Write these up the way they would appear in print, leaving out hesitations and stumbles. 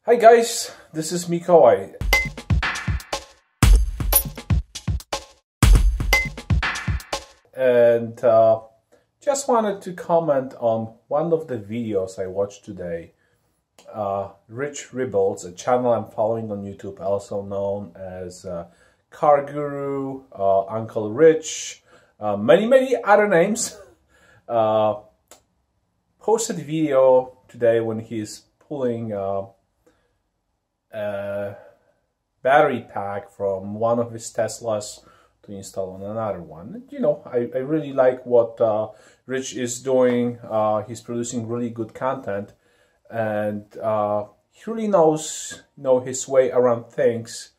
Hi guys, this is MeCoWhy. And just wanted to comment on one of the videos I watched today. Rich Rebels, a channel I'm following on YouTube, also known as CarGuru, Uncle Rich, many other names, posted a video today when he's pulling a battery pack from one of his Teslas to install on another one. You know, I really like what Rich is doing. He's producing really good content, and he really knows his way around things.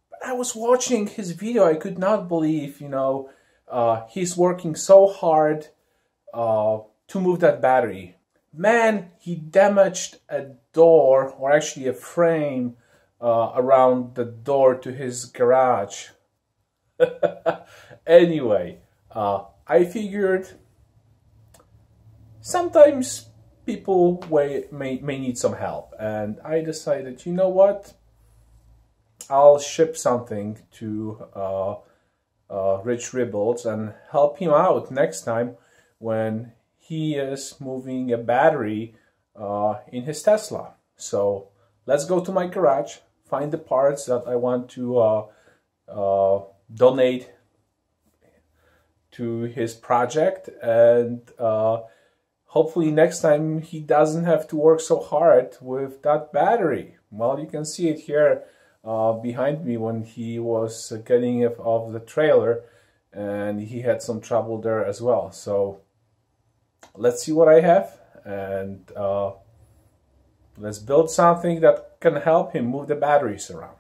But I was watching his video, I could not believe, he's working so hard to move that battery. Man, he damaged a door, or actually a frame, around the door to his garage. Anyway, I figured sometimes people may need some help, and I decided, you know what, I'll ship something to Rich Rebels and help him out next time when he is moving a battery in his Tesla. So let's go to my garage, find the parts that I want to donate to his project, and hopefully next time he doesn't have to work so hard with that battery. Well, you can see it here behind me when he was getting it off the trailer, and he had some trouble there as well. So let's see what I have, and let's build something that can help him move the batteries around.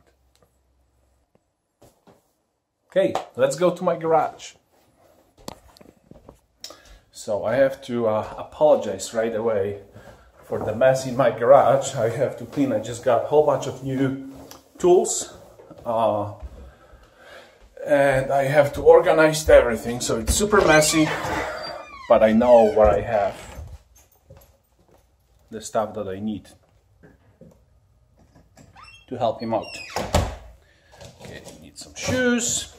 Okay, let's go to my garage. So I have to apologize right away for the mess in my garage. I have to clean. I just got a whole bunch of new tools, and I have to organize everything, so it's super messy. But I know where I have the stuff that I need to help him out. Okay, need some shoes.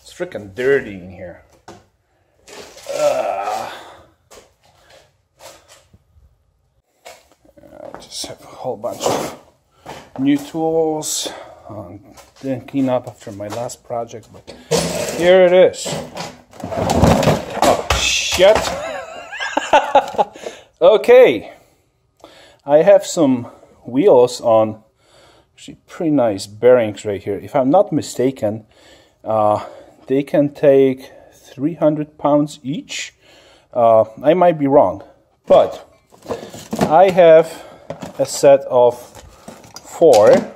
It's freaking dirty in here. I just have a whole bunch of new tools. Didn't clean up after my last project, but here it is. Oh, shit. Okay. I have some wheels on, actually pretty nice bearings right here. If I'm not mistaken, they can take 300 pounds each. I might be wrong, but I have a set of 4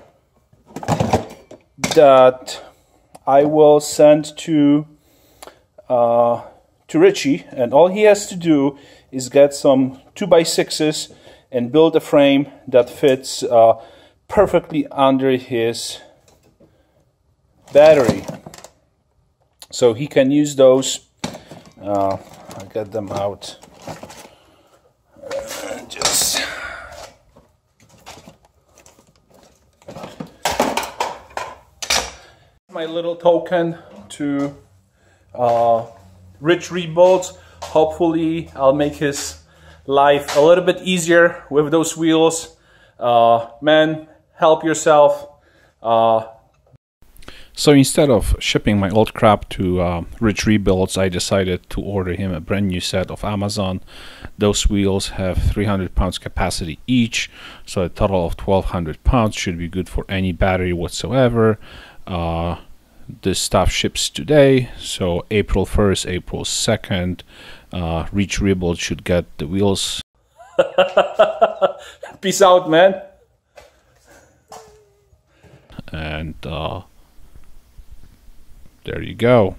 that I will send to Richie, and all he has to do is get some 2x6s and build a frame that fits perfectly under his battery, so he can use those. I'll get them out. Just my little token to Rich Rebels. Hopefully I'll make his life a little bit easier with those wheels. Man, help yourself. So instead of shipping my old crap to Rich Rebuilds, I decided to order him a brand new set of Amazon. Those wheels have 300 pounds capacity each, so a total of 1,200 pounds should be good for any battery whatsoever. This stuff ships today, so April 1st, April 2nd, Rich Rebuilds should get the wheels. Peace out, man. And there you go.